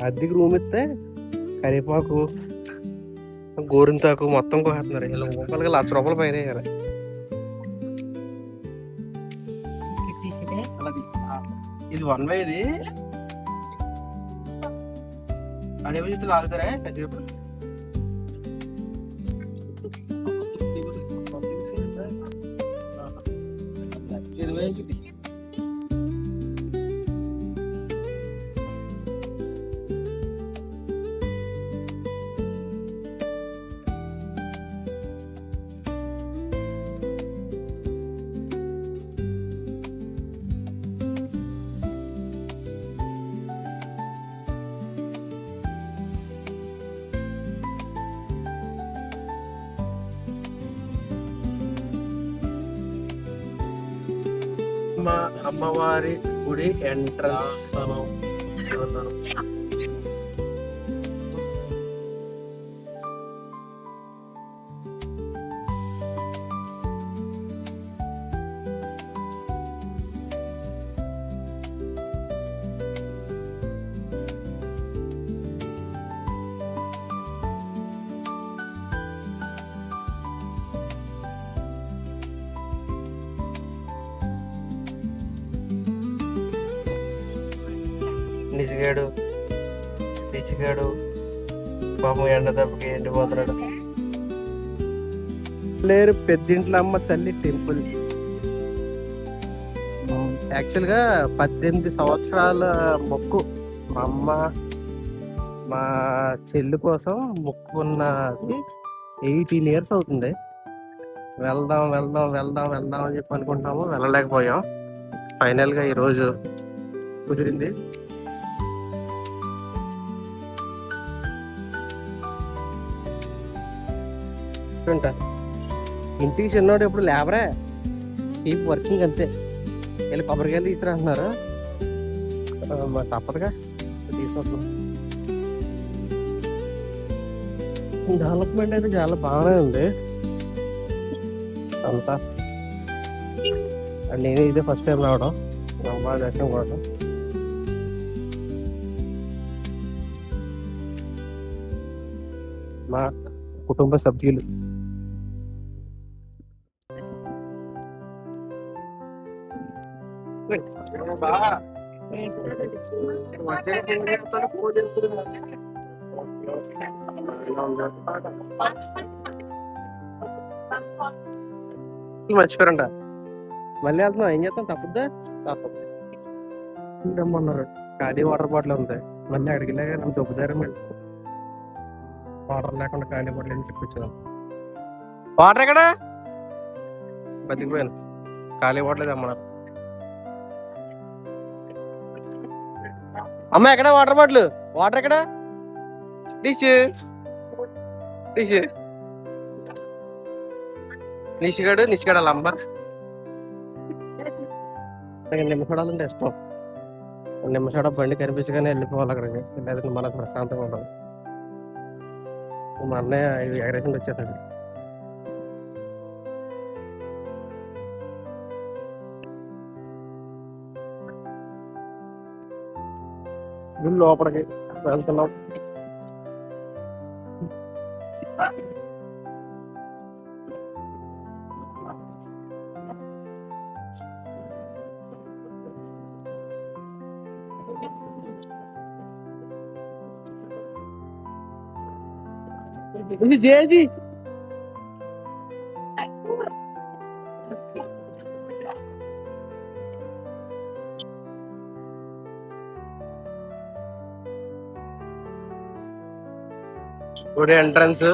అద్దెకి రూమ్ ఇస్తే కరివేపాకు గోరింతాకు మొత్తం కోసేస్తున్నారు. ఇలా రూపాయలకి ₹1,00,000 పైన వేయాలి. ఇది 1 వే. ఇది అడే చేతులు ఆగుతారా పెద్దసేపు? అమ్మవారి గుడి ఎంట్రన్స్ నిసిగాడు నిచ్చిగాడు పాపం ఎండ దెబ్బకి ఎండిపోతున్నాడు. లేరు పెద్దింట్ల అమ్మ తల్లి టెంపుల్. యాక్చువల్గా 18 సంవత్సరాల మొక్కు మా అమ్మ మా చెల్లి కోసం మొక్కుకున్నది. 18 years అవుతుంది. వెళ్దాం వెళ్దాం వెళ్దాం వెళ్దాం అని చెప్పి అనుకుంటాము, వెళ్ళలేకపోయాం. ఫైనల్గా ఈరోజు కుదిరింది. ఇంటికి చిన్నోడు ఎప్పుడు లేబరే, కీప్ వర్కింగ్ అంతే. వెళ్ళి కొబ్బరికాయలు తీసుకురంటున్నారు, మరి తప్పదుగా తీసుకొస్తున్నాం. డెవలప్మెంట్ అయితే చాలా బాగానే ఉంది అంతా. అండ్ నేను ఇదే ఫస్ట్ టైం రావడం, బాగా దర్శనం కూడా. మా కుటుంబ సభ్యులు మర్చిపోయారంట. మళ్ళీ వెళ్తున్నాం, ఏం చేస్తాం, తప్పుద్దా? రమ్మన్నారు. ఖాళీ వాటర్ బాటిల్ ఉంది, మళ్ళీ అక్కడికి వెళ్ళాక నన్ను దొబ్బుతారు. మళ్ళీ వాటర్ లేకుండా ఖాళీ బాటిల్ అని చెప్పించాను. వాటర్ ఎక్కడ బతికిపోయాను, ఖాళీ బాటిల్ తెమ్మన్నారు. అమ్మ ఎక్కడ వాటర్ బాటిల్? వాటర్ ఎక్కడ? డిష్ డిష్ నిషిగాడు వాళ్ళ అమ్మ. నిమ్మసోడాలంటే ఇష్టం. నిమ్మసోడ బండి కనిపించగానే వెళ్ళిపోవాలి అక్కడికి, లేదంటే మనకు ప్రశాంతంగా ఉండదు. మా అన్నయ్య ఇవి ఎగరేషన్ వచ్చేస్తాడు. లోపలికి వెళ్తున్నాం. ఇది జేజీ గుడి ఎంట్రన్స్.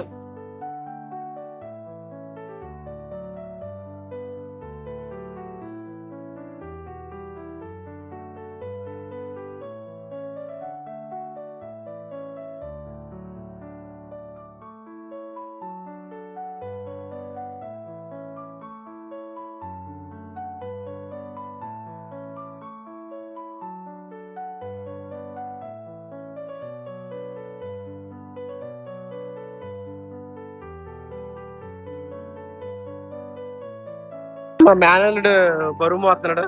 మా మేనల్లుడు బరువు మోస్తున్నాడు.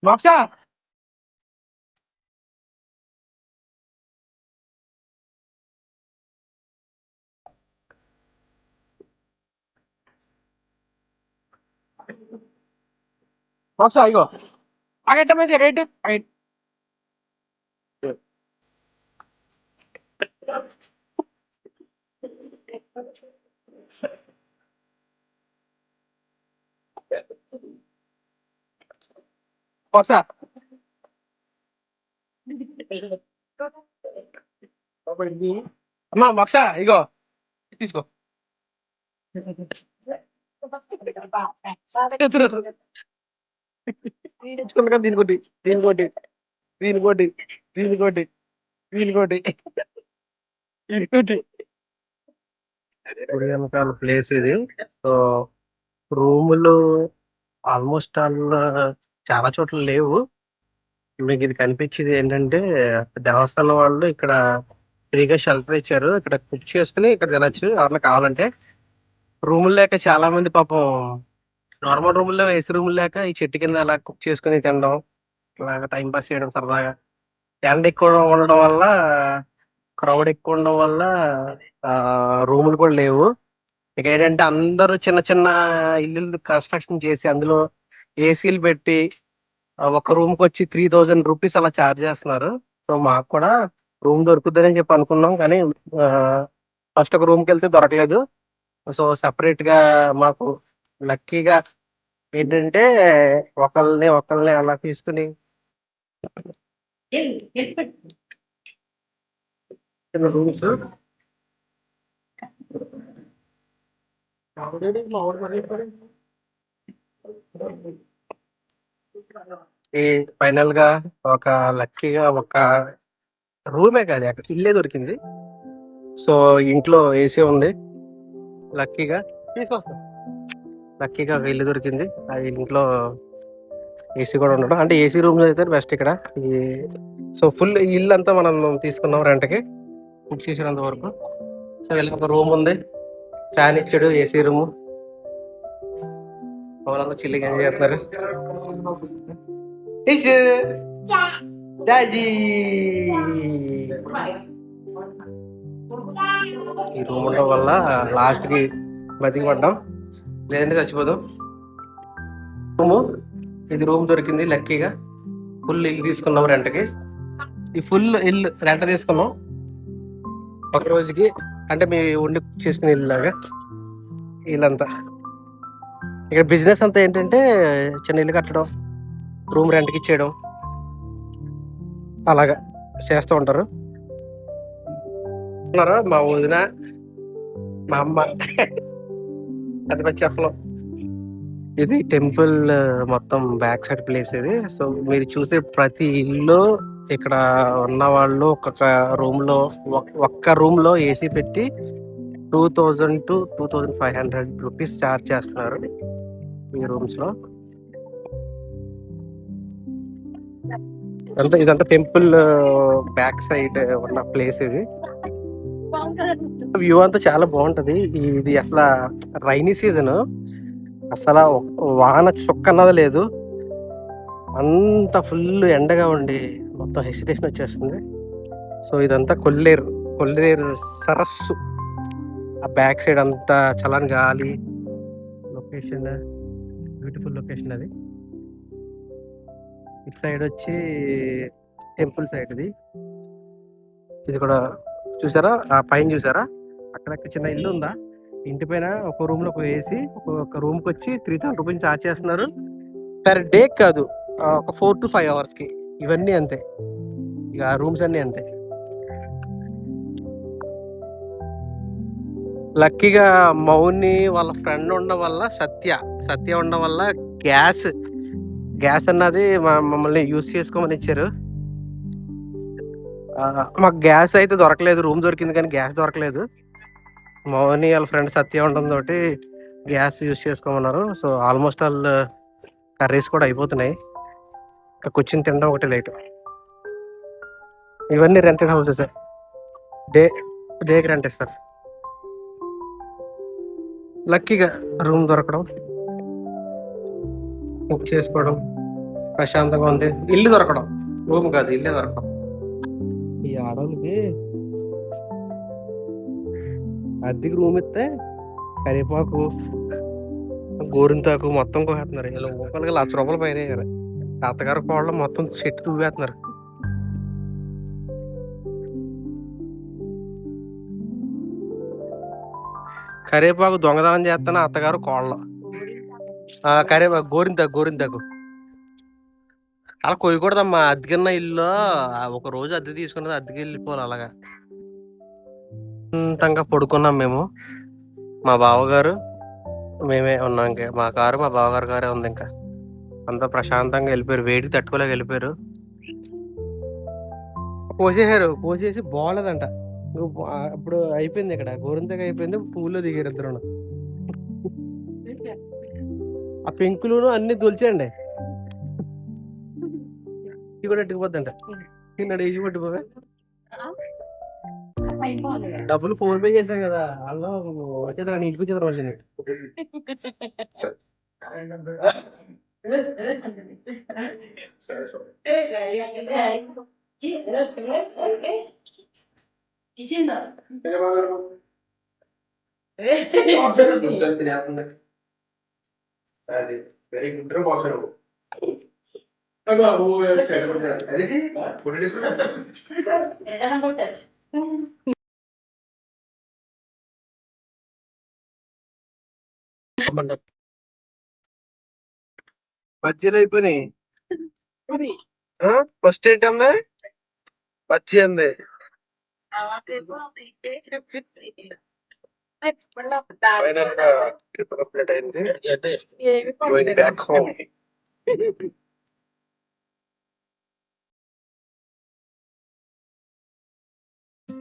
మోక్ష మోక్ష ఇగో ఆగట్టమైతే రేట్ మోక్ష అమ్మా మోక్ష ఇగో తీసుకో తెచ్చుకున్నా దీనికోటి దీనికోటి దీనికోటి దీనికోటి దీనికోటి దీనికోటి గుడి వెనకాల ప్లేస్ ఇది. సో రూములు ఆల్మోస్ట్ చాలా చోట్ల లేవు. మీకు ఇది కనిపించేది ఏంటంటే దేవస్థానం వాళ్ళు ఇక్కడ ఫ్రీగా షెల్టర్ ఇచ్చారు. ఇక్కడ కుక్ చేసుకుని ఇక్కడ తినొచ్చు ఎవరన్నా కావాలంటే. రూములు లేక చాలా మంది పాపం నార్మల్ రూముల్లో ఏసీ రూములు లేక ఈ చెట్టు కింద అలా కుక్ చేసుకుని తినడం, ఇలాగ టైం పాస్ చేయడం సరదాగా. ఎండ ఎక్కువ ఉండడం వల్ల, క్రౌడ్ ఎక్కువ ఉండడం వల్ల రూములు కూడా లేవు. ఇక ఏంటంటే అందరూ చిన్న చిన్న ఇల్లు కన్స్ట్రక్షన్ చేసి అందులో ఏసీలు పెట్టి ఒక రూమ్ కి వచ్చి 3000 రూపీస్ అలా ఛార్జ్ చేస్తున్నారు. సో మాకు కూడా రూమ్ దొరుకుతుందని చెప్పి అనుకున్నాం, కానీ ఫస్ట్ ఒక రూమ్ కి వెళ్తే దొరకలేదు. సో సెపరేట్ గా మాకు లక్కీగా ఏంటంటే ఒకళ్ళని అలా తీసుకుని రూమ్స్ ఈ ఫైనల్ గా ఒక లక్కీగా ఒక రూమే కాదు అక్కడ ఇల్లే దొరికింది. సో ఇంట్లో ఏసీ ఉంది. లక్కీగా తీసుకొస్తాం. లక్కీగా ఒక ఇల్లు దొరికింది. ఆ ఇంట్లో ఏసీ కూడా ఉండడం, అంటే ఏసీ రూమ్ అయితే బెస్ట్ ఇక్కడ. సో ఫుల్ ఇల్లు అంతా మనం తీసుకున్నాం రెంట్కి బుక్ చేసినంత వరకు. సో ఇలా ఒక రూమ్ ఉంది, ఫ్యాన్ ఇచ్చాడు, ఏసీ రూమ్. వాళ్ళంతా చిల్లిగా ఎంజాయ్ చేస్తున్నారు. ఈ రూమ్ ఉండడం వల్ల లాస్ట్ కి బతికి పడ్డాం, లేదంటే చచ్చిపోదాం. ఇది రూమ్ దొరికింది లక్కీగా. ఫుల్ ఇల్లు తీసుకున్నాం రెంట్కి. ఈ ఫుల్ ఇల్లు రెంట్ తీసుకున్నాం ఒక రోజుకి, అంటే మీ ఉండి చేసుకునే ఇల్లు లాగా. వీళ్ళంతా ఇక్కడ బిజినెస్ అంతా ఏంటంటే చిన్న ఇల్లు కట్టడం, రూమ్ రెంట్కి ఇచ్చేయడం, అలాగా చేస్తూ ఉంటారు. మా వదిన, మా అమ్మ, పెద్ద పెద్ద చెఫ్లో. ఇది టెంపుల్ మొత్తం బ్యాక్ సైడ్ ప్లేస్ ఇది. సో మీరు చూసే ప్రతి ఇల్లు ఇక్కడ ఉన్న వాళ్ళు ఒక్క రూమ్ లో ఏసీ పెట్టి 2000 to 2500 రూపీస్ ఛార్జ్ చేస్తున్నారు ఈ రూమ్స్ లో. ఇదంతా టెంపుల్ బ్యాక్ సైడ్ ఉన్న ప్లేస్ ఇది. వ్యూ అంతా చాలా బాగుంటది. ఇది అసలు రైనీ సీజన్, అసలు వాన చుక్క అన్నది లేదు. అంత ఫుల్ ఎండగా ఉండి మొత్తం హెసిటేషన్ వచ్చేస్తుంది. సో ఇదంతా కొల్లేరు సరస్సు. ఆ బ్యాక్ సైడ్ అంతా చల్లని గాలి, లొకేషన్ బ్యూటిఫుల్ లొకేషన్ అది. ఇటు సైడ్ వచ్చి టెంపుల్ సైడ్ ఇది కూడా చూసారా, ఆ పైన చూసారా, అక్కడ చిన్న ఇల్లు ఉందా, ఇంటి పైన ఒక రూమ్ లో వేసి ఒక రూమ్ కి వచ్చి 3000 రూపీస్ ఛార్జ్ చేస్తున్నారు పర్ డే. కాదు, ఒక 4 to 5 hours కి. ఇవన్నీ అంతే, ఇక రూమ్స్ అన్ని అంతే. లక్కీగా మౌని వాళ్ళ ఫ్రెండ్ ఉండడం వల్ల, సత్య ఉండడం వల్ల గ్యాస్ అన్నది మమ్మల్ని యూజ్ చేసుకోమని ఇచ్చారు. మాకు గ్యాస్ అయితే దొరకలేదు, రూమ్ దొరికింది కానీ గ్యాస్ దొరకలేదు. మౌని వాళ్ళ ఫ్రెండ్ సత్య ఉండడం తోటి గ్యాస్ యూజ్ చేసుకోమన్నారు. సో ఆల్మోస్ట్ ఆల్ కర్రీస్ కూడా అయిపోతున్నాయి, ఇంకా కూర్చుని తినడం ఒకటి లేట్. ఇవన్నీ రెంటెడ్ హౌసెస్, డేకి రెంట్ ఇస్తారు. లక్కీగా రూమ్ దొరకడం, బుక్ చేసుకోవడం, ప్రశాంతంగా ఉంది. ఇల్లు దొరకడం, రూమ్ కాదు ఇల్లే దొరకడం. ఈ ఆడవాళ్ళకి అద్దెకి రూమ్ ఇస్తే కరివేపాకు, గోరింతాకు మొత్తం కోసేస్తున్నారు. ఇలా ఒక్కొక్కరికి ₹1,00,000 పైన వేయాలి. అత్తగారు కోళ్ళు మొత్తం చెట్టు తువ్వేస్తున్నారు. కరివేపాకు దొంగతనం చేస్తాను అత్తగారు కోళ్ళ. కరివేపాకు గోరింతాకు అలా కొయ్యకూడదమ్మా. అద్దెకిన్న ఇల్లు ఒక రోజు అద్దె తీసుకున్నది, అద్దెకి వెళ్ళిపోవాలి అలాగా. అంతంగా పడుకున్నాం మేము, మా బావగారు మేమే ఉన్నాం. ఇంకా మా కారు మా బావగారు కారే ఉంది. ఇంకా అంతా ప్రశాంతంగా వెళ్ళిపోయారు. వేడికి తట్టుకోలేక వెళ్ళిపోయారు. కోసేసి బాగోలేదంట. ఇప్పుడు అయిపోయింది, ఇక్కడ గోరింతగా అయిపోయింది. పువ్వులో దిగారు ఇద్దరు. ఆ పెంకులు అన్ని తుల్చేయండి. ఇది కూడా ఎట్టుకుపోద్దంట. నిన్న ఈజీ పట్టుకోవే. డబ్బులు ఫోన్ పే చేశాం కదా, అలా వచ్చేదా ఇంటికి వచ్చేదా మళ్ళీ. అది వెరీ గుడ్ మోషన్. బజ్జీలు అయిపోయినాయి. ఫస్ట్ ఏంటంది? బజ్జీ అంది. ఫైనల్ గా ట్రిప్ కంప్లీట్ అయింది. Going back home.